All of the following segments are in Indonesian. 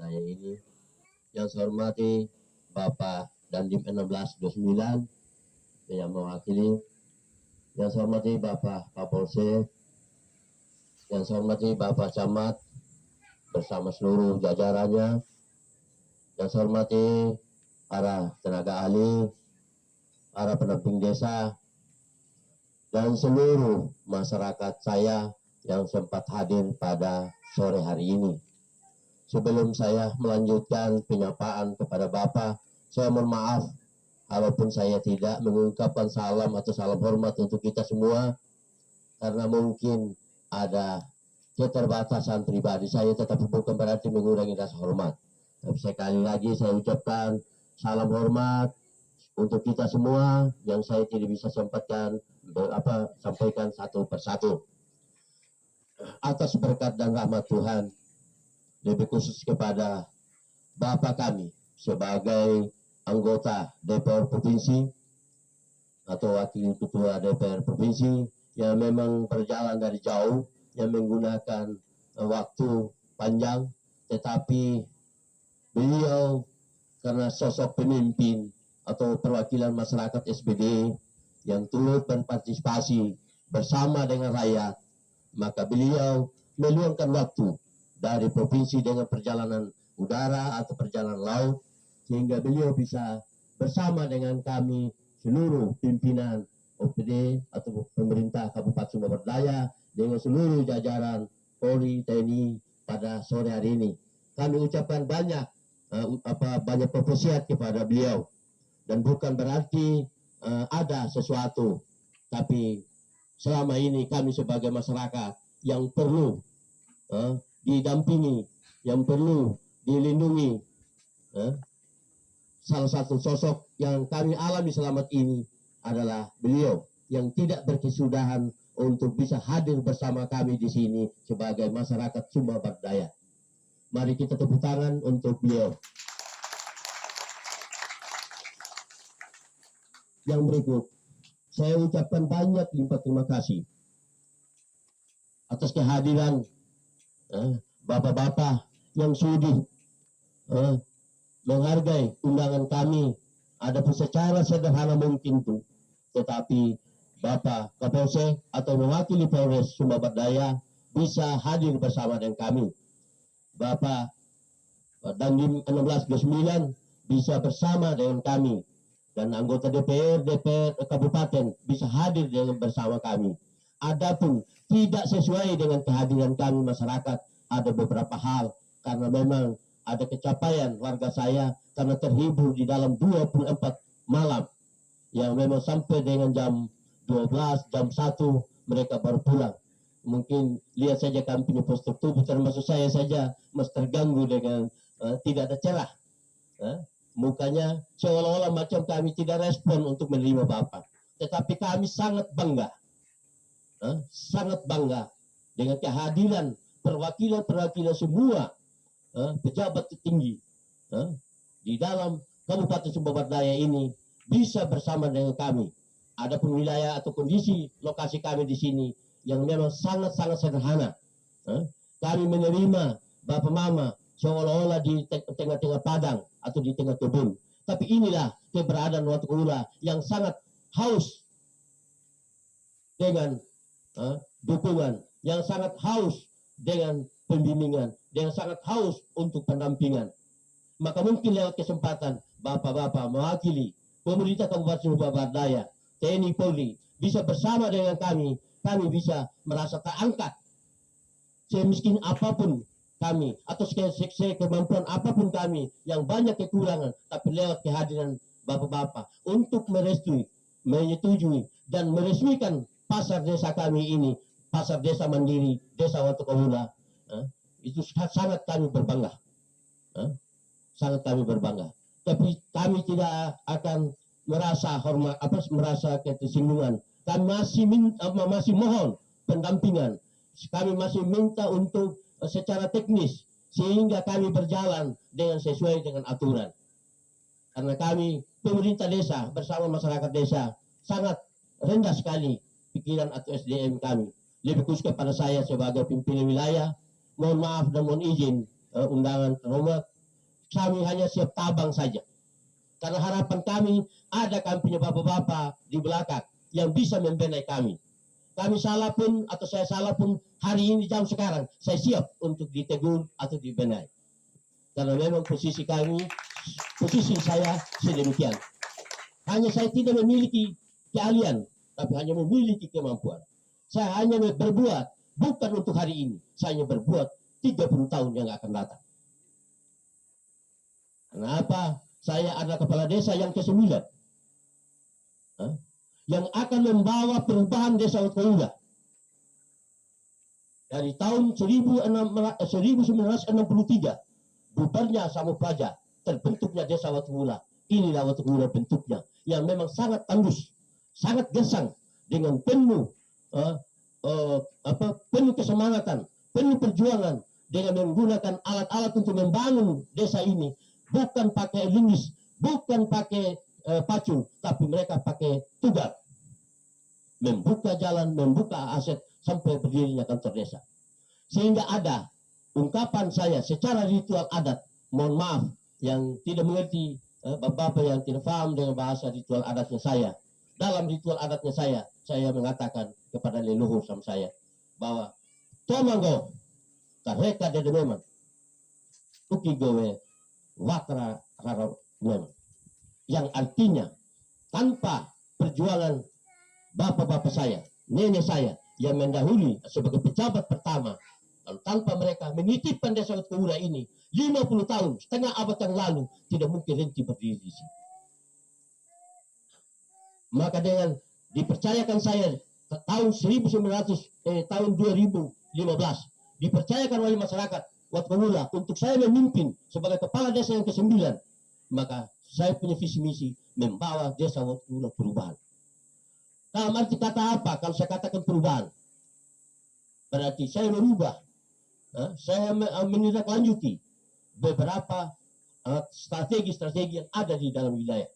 Daya ini. Yang saya hormati Bapak Dandim 1629 yang mewakili. Yang saya hormati Bapak Kapolsek. Yang saya hormati Bapak Camat bersama seluruh jajarannya. Yang saya hormati para tenaga ahli, para pendamping desa, dan seluruh masyarakat saya yang sempat hadir pada sore hari ini. Sebelum saya melanjutkan penyapaan kepada Bapak, saya mohon maaf walaupun saya tidak mengungkapkan salam atau salam hormat untuk kita semua, karena mungkin ada keterbatasan pribadi saya, tetapi bukan berarti mengurangi rasa hormat. Tapi sekali lagi saya ucapkan salam hormat untuk kita semua yang saya tidak bisa sampaikan satu persatu. Atas berkat dan rahmat Tuhan, lebih khusus kepada Bapak kami sebagai anggota DPR Provinsi atau Wakil Ketua DPR Provinsi yang memang berjalan dari jauh, yang menggunakan waktu panjang, tetapi beliau karena sosok pemimpin atau perwakilan masyarakat SPD yang turut berpartisipasi bersama dengan rakyat, maka beliau meluangkan waktu dari provinsi dengan perjalanan udara atau perjalanan laut, sehingga beliau bisa bersama dengan kami seluruh pimpinan OPD atau pemerintah Kabupaten Sumba Berdaya dengan seluruh jajaran Polri, TNI pada sore hari ini. Kami ucapkan banyak propesiat kepada beliau, dan bukan berarti ada sesuatu, tapi selama ini kami sebagai masyarakat yang perlu didampingi, yang perlu dilindungi. Salah satu sosok yang kami alami selamat ini adalah beliau yang tidak berkesudahan untuk bisa hadir bersama kami di sini sebagai masyarakat Sumba Berdaya. Mari kita tepuk tangan untuk beliau. Yang berikut, saya ucapkan banyak limpah terima kasih atas kehadiran bapak-bapak yang sudi menghargai undangan kami. Adapun secara sederhana mungkin tuh, tetapi Bapak Kapolsek atau mewakili Polres Sumba Berdaya bisa hadir bersama dengan kami. Bapak Dandim 1629 bisa bersama dengan kami, dan anggota DPR Kabupaten bisa hadir dengan bersama kami. Adapun tidak sesuai dengan kehadiran kami masyarakat, ada beberapa hal karena memang ada kecapaian warga saya karena terhibur di dalam 24 malam yang memang sampai dengan jam 12, jam 1 mereka baru pulang. Mungkin lihat saja kami punya postur tubuh, termasuk saya saja masih terganggu dengan tidak ada cerah. Mukanya seolah-olah macam kami tidak respon untuk menerima Bapak. Tetapi kami sangat bangga dengan kehadiran perwakilan semua pejabat tertinggi di dalam Kabupaten Sumba Berdaya ini bisa bersama dengan kami. Adapun wilayah atau kondisi lokasi kami di sini yang memang sangat-sangat sederhana. Kami menerima Bapak Mama seolah-olah di tengah-tengah padang atau di tengah kebun. Tapi inilah keberadaan Watu Ula yang sangat haus dengan dukungan, yang sangat haus dengan pembimbingan, yang sangat haus untuk pendampingan. Maka mungkin lewat kesempatan Bapak-Bapak mewakili pemerintah Kabupaten Sumba Berdaya, TNI Polri bisa bersama dengan kami bisa merasa terangkat. Semiskin apapun kami atau kemampuan apapun kami yang banyak kekurangan, tapi lewat kehadiran Bapak-Bapak untuk merestui, menyetujui dan meresmikan pasar desa kami ini, pasar desa mandiri, desa Watu Ula, itu sangat kami berbangga. Sangat kami berbangga. Tapi kami tidak akan merasa hormat merasa ketersinggungan. Kami masih mohon pendampingan. Kami masih minta untuk secara teknis sehingga kami berjalan dengan sesuai dengan aturan. Karena kami pemerintah desa bersama masyarakat desa sangat rendah sekali pikiran atau SDM kami. Lebih khusus kepada saya sebagai pimpinan wilayah, mohon maaf dan mohon izin undangan terhormat kami hanya siap tabang saja. Karena harapan kami ada kami punya bapak-bapak di belakang yang bisa membenahi kami. Kami salah pun atau saya salah pun hari ini jam sekarang saya siap untuk ditegur atau dibenahi. Karena memang posisi kami, posisi saya sedemikian. Hanya saya tidak memiliki keahlian, tapi hanya memiliki kemampuan. Saya hanya berbuat bukan untuk hari ini. Saya hanya berbuat 30 tahun yang akan datang. Kenapa? Saya adalah kepala desa yang ke-9. Yang akan membawa perubahan desa Watkaula. Dari tahun 1963, bubarnya Samut Praja, terbentuknya desa Watkaula. Inilah Watkaula bentuknya, yang memang sangat tandus, sangat gesang, dengan penuh penuh kesemangatan, penuh perjuangan, dengan menggunakan alat-alat untuk membangun desa ini. Bukan pakai linggis, bukan pakai pacu, tapi mereka pakai tugal. Membuka jalan, membuka aset, sampai berdirinya kantor desa. Sehingga ada ungkapan saya secara ritual adat, mohon maaf yang tidak mengerti, bapak-bapak yang tidak paham dengan bahasa ritual adatnya saya. Dalam ritual adatnya saya mengatakan kepada leluhur sama saya, bahwa Tomanggo, kareka dede memang, uki gowe, watra rara memang. Yang artinya, tanpa perjuangan bapak-bapak saya, nenek saya, yang mendahului sebagai pejabat pertama, lalu tanpa mereka menitipkan desa Watkaula ini 50 tahun, setengah abad yang lalu, tidak mungkin henti berdiri di sini. Maka dengan dipercayakan saya tahun 2015, dipercayakan oleh masyarakat Watkaula untuk saya memimpin sebagai kepala desa yang ke-9, maka saya punya visi misi membawa desa Watkaula perubahan. Dalam arti kata apa kalau saya katakan perubahan? Berarti saya merubah, saya menindaklanjuti beberapa strategi-strategi yang ada di dalam wilayah.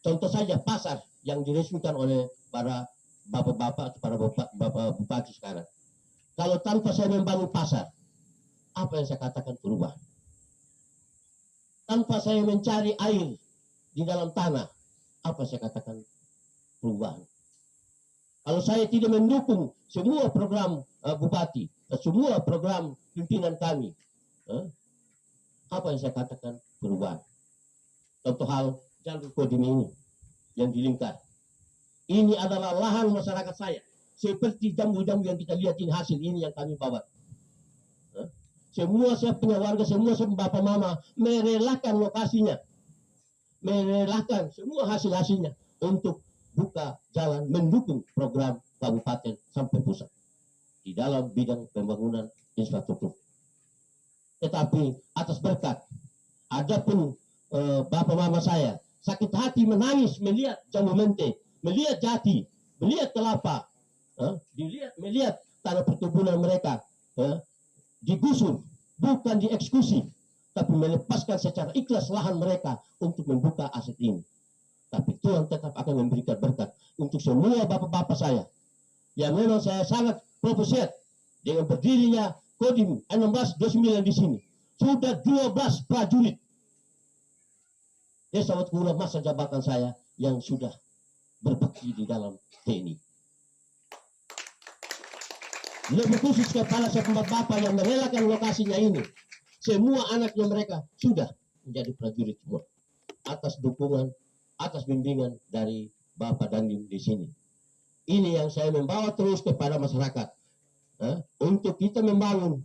Contoh saja pasar yang diresmikan oleh para bapak-bapak atau para bapak bupati sekarang. Kalau tanpa saya membangun pasar, apa yang saya katakan perubahan? Tanpa saya mencari air di dalam tanah, apa saya katakan perubahan? Kalau saya tidak mendukung semua program bupati, semua program pimpinan kami, apa yang saya katakan perubahan? Contoh hal jalur kodim ini yang dilingkar. Ini adalah lahan masyarakat saya. Seperti jambu-jambu yang kita lihat ini, hasil ini yang kami bawa. Semua saya punya warga, semua bapak mama merelakan lokasinya, merelakan semua hasil-hasilnya untuk buka jalan mendukung program kabupaten sampai pusat di dalam bidang pembangunan infrastruktur. Tetapi atas berkat, adapun bapak mama saya sakit hati menangis melihat jambu mente, melihat jati, melihat kelapa, melihat tanah perkebunan mereka digusur, bukan dieksekusi, tapi melepaskan secara ikhlas lahan mereka untuk membuka aset ini. Tapi Tuhan tetap akan memberikan berkat untuk semua bapak-bapak saya. Yang memang saya sangat profesional dengan berdirinya Kodim 1629 di sini. Sudah 12 prajurit desa Watkaula masa jabatan saya yang sudah berbakti di dalam TNI. Lebih khusus kepala bapak-bapak yang merelakan lokasinya ini. Semua anaknya mereka sudah menjadi prajurit semua. Atas dukungan, atas bimbingan dari Bapak Dandim di sini. Ini yang saya membawa terus kepada masyarakat. Untuk kita membangun,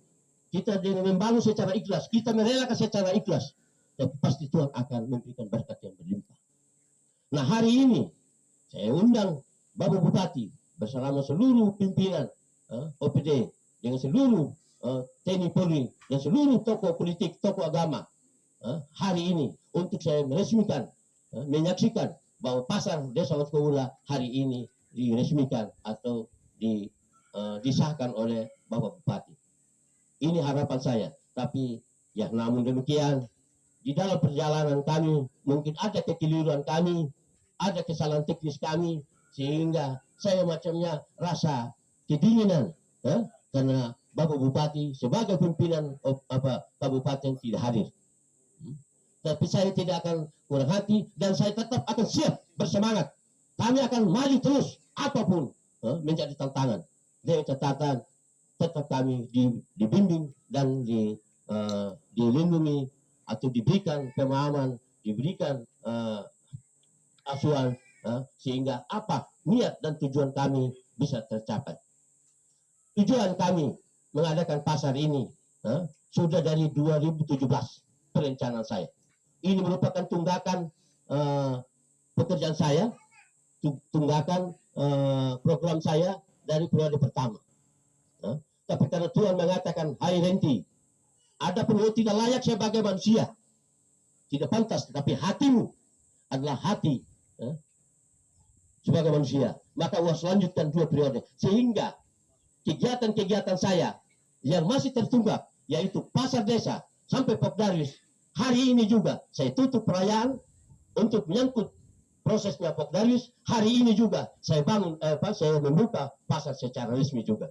kita dengan membangun secara ikhlas, kita merelakan secara ikhlas, dan pasti Tuhan akan memberikan berkat yang berlimpah. Nah hari ini, saya undang Bapak Bupati bersama seluruh pimpinan OPD, dengan seluruh TNI Polri, dan seluruh tokoh politik, tokoh agama, hari ini untuk saya meresmikan, menyaksikan bahwa pasar desa Watkaula hari ini diresmikan atau disahkan oleh Bapak Bupati. Ini harapan saya. Tapi ya namun demikian, di dalam perjalanan kami mungkin ada kekeliruan kami, ada kesalahan teknis kami, sehingga saya macamnya rasa kedinginan, karena Bapak Bupati sebagai pimpinan kabupaten tidak hadir. Tapi saya tidak akan kurang hati dan saya tetap akan siap bersemangat. Kami akan maju terus apapun menjadi tantangan. Dengan catatan tetap kami dibimbing dan dilindungi atau diberikan pemahaman, diberikan asuhan sehingga apa niat dan tujuan kami bisa tercapai. Tujuan kami mengadakan pasar ini sudah dari 2017 perencanaan saya. Ini merupakan tunggakan pekerjaan saya, tunggakan program saya dari periode pertama. Tapi karena Tuhan mengatakan, hai Renti, adapun lo tidak layak sebagai manusia, tidak pantas, tetapi hatimu adalah hati sebagai manusia. Maka harus lanjutkan 2 periode. Sehingga kegiatan-kegiatan saya yang masih tertunggak, yaitu pasar desa sampai Pokdarius, hari ini juga saya tutup perayaan untuk menyangkut prosesnya Pokdarius. Hari ini juga saya saya membuka pasar secara resmi juga.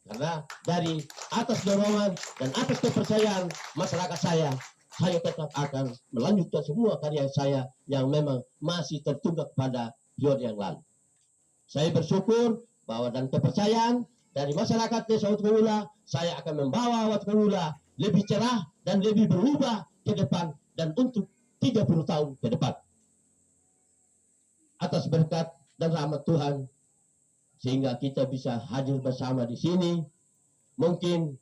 Karena dari atas dorongan dan atas kepercayaan masyarakat saya tetap akan melanjutkan semua karya saya yang memang masih tertunggak pada periode yang lalu. Saya bersyukur bahwa dan kepercayaan dari masyarakat Desa Watukawula, saya akan membawa Watukawula lebih cerah dan lebih berubah ke depan dan untuk 30 tahun ke depan. Atas berkat dan rahmat Tuhan, sehingga kita bisa hadir bersama di sini. Mungkin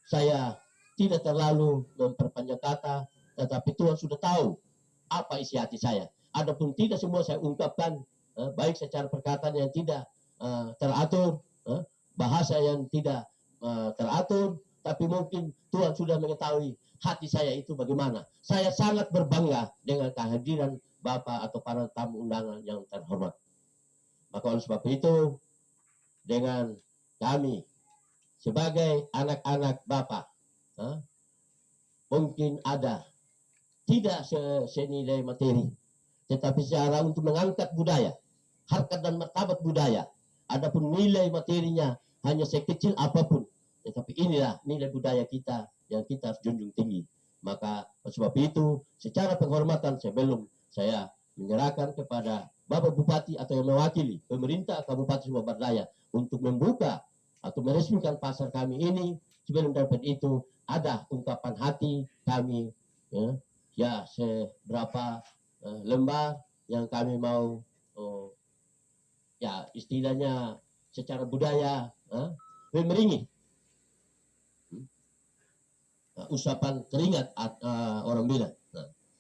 saya tidak terlalu memperpanjang kata, tetapi Tuhan sudah tahu apa isi hati saya. Adapun tidak semua saya ungkapkan, baik secara perkataan yang tidak teratur, bahasa yang tidak teratur, tapi mungkin Tuhan sudah mengetahui hati saya itu bagaimana. Saya sangat berbangga dengan kehadiran Bapak atau para tamu undangan yang terhormat. Maka oleh sebab itu, dengan kami sebagai anak-anak Bapak, mungkin ada tidak senilai materi, tetapi secara untuk mengangkat budaya, harkat dan martabat budaya. Adapun nilai materinya hanya sekecil apapun, tetapi inilah nilai budaya kita yang kita harus junjung tinggi. Maka sebab itu, secara penghormatan sebelum saya menyerahkan kepada Bapak Bupati atau yang mewakili pemerintah Kabupaten Sumber Daya untuk membuka atau meresmikan pasar kami ini, sebelum dapat itu ada ungkapan hati kami, ya seberapa lembar yang kami mau, ya istilahnya secara budaya memeringih usapan keringat orang bilang.